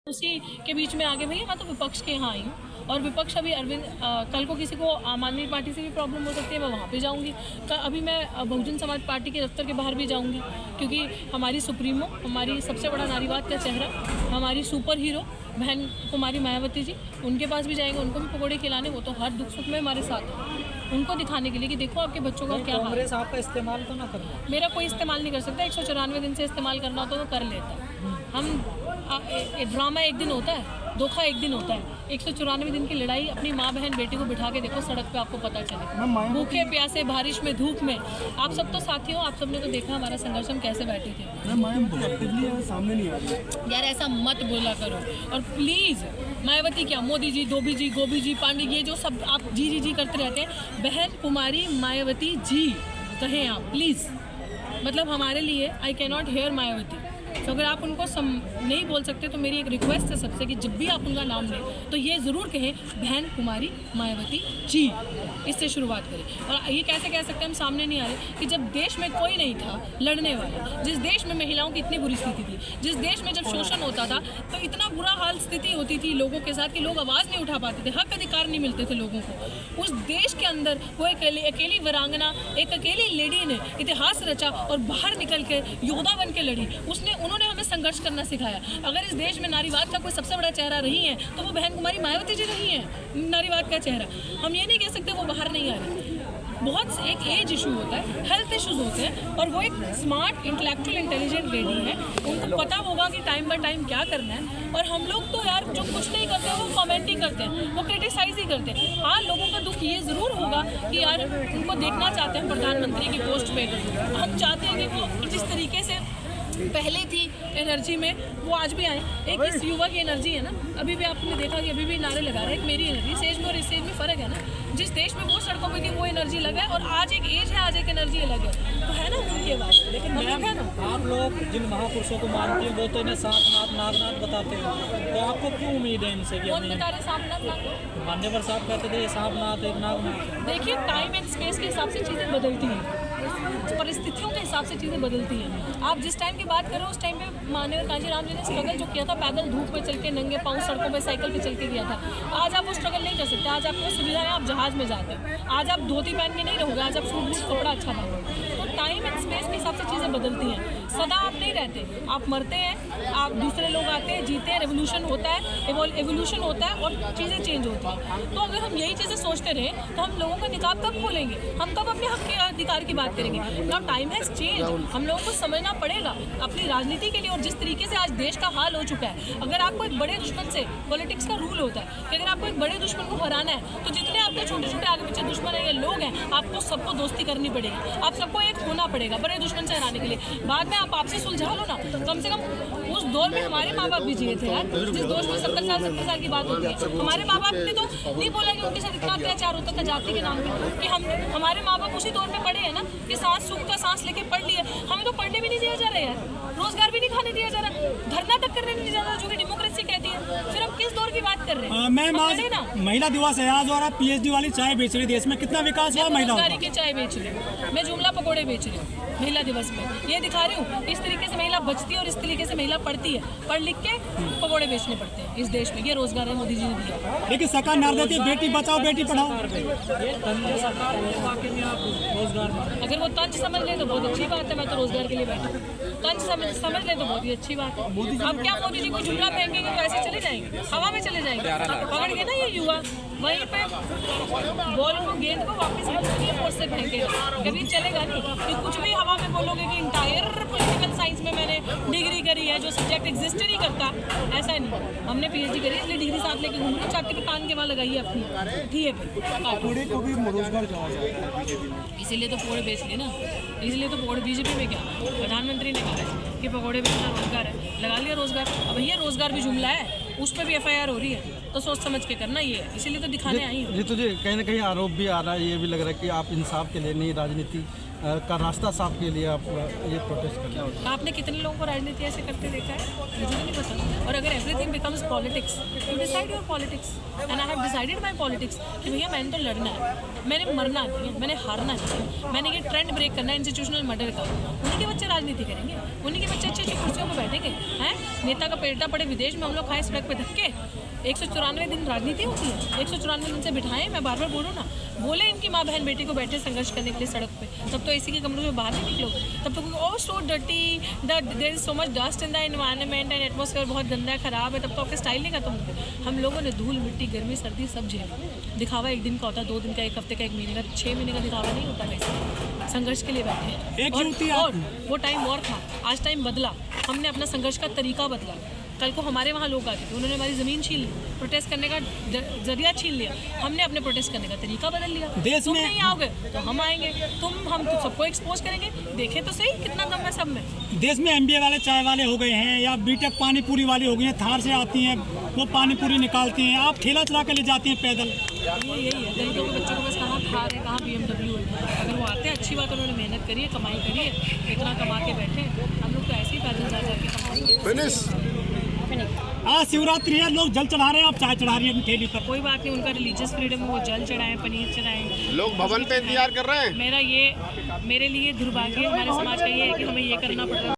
उसी के बीच में आगे भैया मैं तो विपक्ष के यहाँ आई हूँ और विपक्ष अभी अरविंद कल को किसी को आम आदमी पार्टी से भी प्रॉब्लम हो सकती है, मैं वहाँ पे जाऊँगी। अभी मैं बहुजन समाज पार्टी के दफ्तर के बाहर भी जाऊँगी क्योंकि हमारी सुप्रीमो, हमारी सबसे बड़ा नारीवाद का चेहरा, हमारी सुपर हीरो बहन कुमारी मायावती जी, उनके पास भी जाएंगे, उनको भी पकौड़े खिलाने। वो तो हर दुख सुख में हमारे साथ है, उनको दिखाने के लिए कि देखो आपके बच्चों का क्या हाल है। कांग्रेस आपका इस्तेमाल तो ना करना, मेरा कोई इस्तेमाल नहीं कर सकता। 194 दिन से इस्तेमाल करना होता तो कर लेता। हम ड्रामा एक दिन होता है, धोखा एक दिन होता है। 194 दिन की लड़ाई अपनी माँ बहन बेटी को बिठा के देखो सड़क पे, आपको पता चले। भूखे प्यासे बारिश में धूप में, आप सब तो साथी हो, आप सबने तो देखा हमारा संघर्ष हम कैसे बैठे थे। सामने नहीं आ रही यार ऐसा मत बोला करो। और प्लीज़ मायावती क्या, मोदी जी, धोबी जी, गोभी जी, पांडे, ये जो सब आप जी जी जी करते रहते हैं, बहन कुमारी मायावती जी कहें आप प्लीज़। मतलब हमारे लिए I can not here Mayawati. तो अगर आप उनको नहीं बोल सकते तो मेरी एक रिक्वेस्ट है सबसे कि जब भी आप उनका नाम लें तो ये ज़रूर कहें बहन कुमारी मायावती जी, इससे शुरुआत करें। और ये कैसे कह सकते हैं हम सामने नहीं आ रहे कि जब देश में कोई नहीं था लड़ने वाला, जिस देश में महिलाओं की इतनी बुरी स्थिति थी, जिस देश में जब शोषण होता था तो इतना बुरा हाल स्थिति होती थी लोगों के साथ कि लोग आवाज़ नहीं उठा पाते थे, हक अधिकार नहीं मिलते थे लोगों को। उस देश के अंदर वो अकेली वीरांगना, एक अकेली लेडी ने इतिहास रचा और बाहर निकल के योद्धा बन के लड़ी। उन्होंने हमें संघर्ष करना सिखाया। अगर इस देश में नारीवाद का कोई सबसे बड़ा चेहरा रही है तो वो बहन कुमारी मायावती जी रही हैं, नारीवाद का चेहरा। हम ये नहीं कह सकते वो बाहर नहीं आ रही। बहुत एक एज इशू होता है, हेल्थ इश्यूज होते हैं, और वो एक स्मार्ट इंटेलेक्चुअल इंटेलिजेंट लेडी है, उनको पता होगा कि टाइम बाय टाइम क्या करना है। और हम लोग तो यार जो कुछ नहीं करते वो कमेंट ही करते हैं, वो क्रिटिसाइज ही करते हैं। हाँ, लोगों का दुख ये ज़रूर होगा कि यार उनको देखना चाहते हैं प्रधानमंत्री की पोस्ट पे। हम चाहते हैं कि वो जिस तरीके से पहले थी एनर्जी में वो आज भी आए। एक इस युवा की एनर्जी है ना, अभी भी आपने देखा कि अभी भी नारे लगा रहे हैं। एक मेरी एनर्जी स्टेज में और इस स्टेज में फ़र्क है ना। जिस देश में वो सड़कों पे थी वो एनर्जी लगा है और आज एक एज है, आज एक एनर्जी अलग है, तो है ना उनकी बात। लेकिन मैम है ना, आप लोग जिन महापुरुषों को मानते हैं वो तो इन्हें सांपनाथ नागनाथ बताते हैं, तो आपको क्यों उम्मीद है इनसे? कौन बता रहे सांपनाथ? मान्यवर साहब कहते थे सांपनाथ एक नागनाथ। देखिए, टाइम एंड स्पेस के हिसाब से चीज़ें बदलती हैं, परिस्थितियों के हिसाब से चीज़ें बदलती हैं। आप जिस टाइम की बात करो उस टाइम पे माननीय कांशीराम जी ने स्ट्रगल जो किया था, पैदल धूप में चल के, नंगे पाँव सड़कों पे साइकिल पे चल के किया था। आज आप वो स्ट्रगल नहीं कर सकते। आज आपको सुविधा है, आप जहाज़ में जाते हैं। आज आप धोती पहन के नहीं रहोगे, आज आप सूट बूट कपड़ा अच्छा पहनोगे। तो टाइम एंड स्पेस के हिसाब से चीज़ें बदलती हैं। सदा आप नहीं रहते, आप मरते हैं, आप दूसरे लोग आते हैं, जीते हैं, रेवोल्यूशन होता है, एवोल्यूशन होता है और चीज़ें चेंज होती हैं। तो अगर हम यही चीज़ें सोचते रहे तो हम लोगों का निकाब कब खोलेंगे? हम कब अपने हक के अधिकार की बात करेंगे? Now time has change. हम लोगों को समझना पड़ेगा अपनी राजनीति के लिए। और जिस तरीके से आज देश का हाल हो चुका है, अगर आपको एक बड़े दुश्मन से, पॉलिटिक्स का रूल होता है कि अगर आपको एक बड़े दुश्मन को हराना है तो जितने आपके छोटे छोटे आगे पीछे दुश्मन है या लोग हैं, आपको सबको दोस्ती करनी पड़ेगी, आप सबको एक होना पड़ेगा बड़े दुश्मन से हराने के लिए। बाद में आप आपसे सुलझा लो ना। कम से कम उस दौर में हमारे माँ बाप भी जिए थे यार, जिस दौर में 70 साल की बात होती है। हमारे माँ बाप ने तो नहीं बोला कि उनके साथ इतना अत्याचार होता था जाति के नाम पे, कि हमारे माँ बाप उसी दौर में पढ़े हैं ना, कि सांस सुख का सांस लेके पढ़ लिया। हमें तो पढ़ने भी नहीं दिया जा रहा है यार, रोजगार भी नहीं खाने दिया जा रहा, धरना तक करने नहीं दिया जा रहा, जो कि डेमोक्रेसी कहती है। फिर हम किस दौर की बात कर रहे हैं? मैम आज महिला दिवस है, आज और आप PhD वाली चाय बेच रही देश में, कितना विकास हुआ महिलाओं का? की चाय बेच रही हूँ मैं, जुमला पकौड़े बेच रही हूँ महिला दिवस में। ये दिखा रही हूँ इस तरीके से महिला बचती है और इस तरीके से महिला पढ़ती है, पढ़ लिख के पकौड़े बेचने पड़ते हैं इस देश में। ये रोजगार है मोदी जी ने दिया। लेकिन सरकार नारा देती है बेटी बचाओ बेटी पढ़ाओ। अगर वो तंज समझ ले तो बहुत अच्छी बात है, मैं तो रोजगार के लिए बैठा हूँ। तंज समझ ले तो बहुत ही अच्छी बात है। अब क्या मोदी जी को जुमला फेंकेंगे तो ऐसे चले जाएंगे, हवा में चले जाएंगे। पकड़ के ना ये युवा वहीं पे बॉल को, गेंद को वापस फोर्स से फेंकेगा, कभी चलेगा नहीं। कि कुछ भी हवा में बोलोगे कि इंटायर पॉलिटिकल साइंस में मैंने डिग्री करी है, जो सब्जेक्ट एग्जिस्ट ही नहीं करता, ऐसा नहीं। हमने PhD करी इसलिए डिग्री साथ लेके घूम रहे, चाकरी कान के वहाँ लगाई है अपनी, ठीक है इसीलिए तो पकौड़े बेच लिए ना, इसलिए तो पकौड़े। बीजेपी में क्या प्रधानमंत्री ने कहा है कि पकौड़े बेचना रोजगार है, लगा लिया रोजगार। अब भैया रोजगार भी जुमला है, उस पर भी FIR हो रही है, तो सोच समझ के करना ये है, इसीलिए तो दिखाने आई हूँ। जी, तो जी कहीं ना कहीं आरोप भी आ रहा है, ये भी लग रहा है कि आप इंसाफ के लिए नहीं राजनीति का रास्ता साफ के लिए आप ये प्रोटेस्ट कर रहे हैं। आपने कितने लोगों को राजनीति ऐसे करते देखा है? मुझे भी नहीं पता। और अगर everything becomes politics, you decide your politics and I have decided my politics कि भैया मैंने तो लड़ना है, मैंने मरना नहीं है, मैंने हारना नहीं है, मैंने ये ट्रेंड ब्रेक करना है इंस्टीट्यूशनल मर्डर का। उन्हीं के बच्चे राजनीति करेंगे, उन्हीं के बच्चे अच्छी अच्छी कुर्सियों पर बैठेंगे हैं। नेता का पेटा पड़े विदेश में, हम लोग खाए सड़क पे धक्के। 194 दिन राजनीति होती है, 194 दिन से बिठाएं। मैं बार बार बोलूँ ना, बोले इनकी माँ बहन बेटी को बैठे संघर्ष करने के लिए सड़क पे, तब तो एसी के कमरों में बाहर नहीं निकलोगे। तब तो oh so dirty, there is so much dust in the environment and atmosphere, बहुत गंदा है, खराब है, तब तो आपका स्टाइल नहीं खत्म होगा। हम लोगों ने धूल मिट्टी गर्मी सर्दी सब झेली। दिखावा एक दिन का होता, 2 दिन का, 1 हफ्ते का, 1 महीने का, 6 महीने का दिखावा नहीं होता। वैसे संघर्ष के लिए बैठे हैं। एक युवती और वो टाइम वॉर था, आज टाइम बदला। हमने अपना संघर्ष का तरीका बदला। कल को हमारे वहाँ लोग आते थे, उन्होंने हमारी ज़मीन छीन ली, प्रोटेस्ट करने का जरिया छीन लिया। हमने अपने प्रोटेस्ट करने का तरीका बदल लिया। देश तुम में- नहीं आओगे तो हम आएंगे, हम तो सबको एक्सपोज करेंगे। देखें तो सही कितना दम है सब में। देश में MBA वाले चाय वाले हो गए हैं या बीटेक पानी पूरी वाली हो गई हैं, थार से आती हैं, वो पानी पूरी निकालती हैं, आप ठेला चला के ले जाती हैं पैदल। यही है, दलितों के बच्चों को बस कहाँ थार है, कहाँ BMW है। अगर वो आते हैं, अच्छी बात, उन्होंने मेहनत करी है, कमाई करी है, इतना कमा के बैठे हैं। हम लोग तो ऐसे ही पैदल जा के कमाएंगे। आज शिवरात्रि है, लोग जल चढ़ा रहे हैं, आप चाय चढ़ा रही है अपनी ठेली पर। कोई बात नहीं, उनका रिलीजियस फ्रीडम है, वो जल चढ़ाएं, पनीर चढ़ाएं। लोग भवन पे इंतजार कर रहे हैं। मेरे लिए दुर्भाग्य हमारे समाज का ये है कि हमें ये करना पड़ रहा है।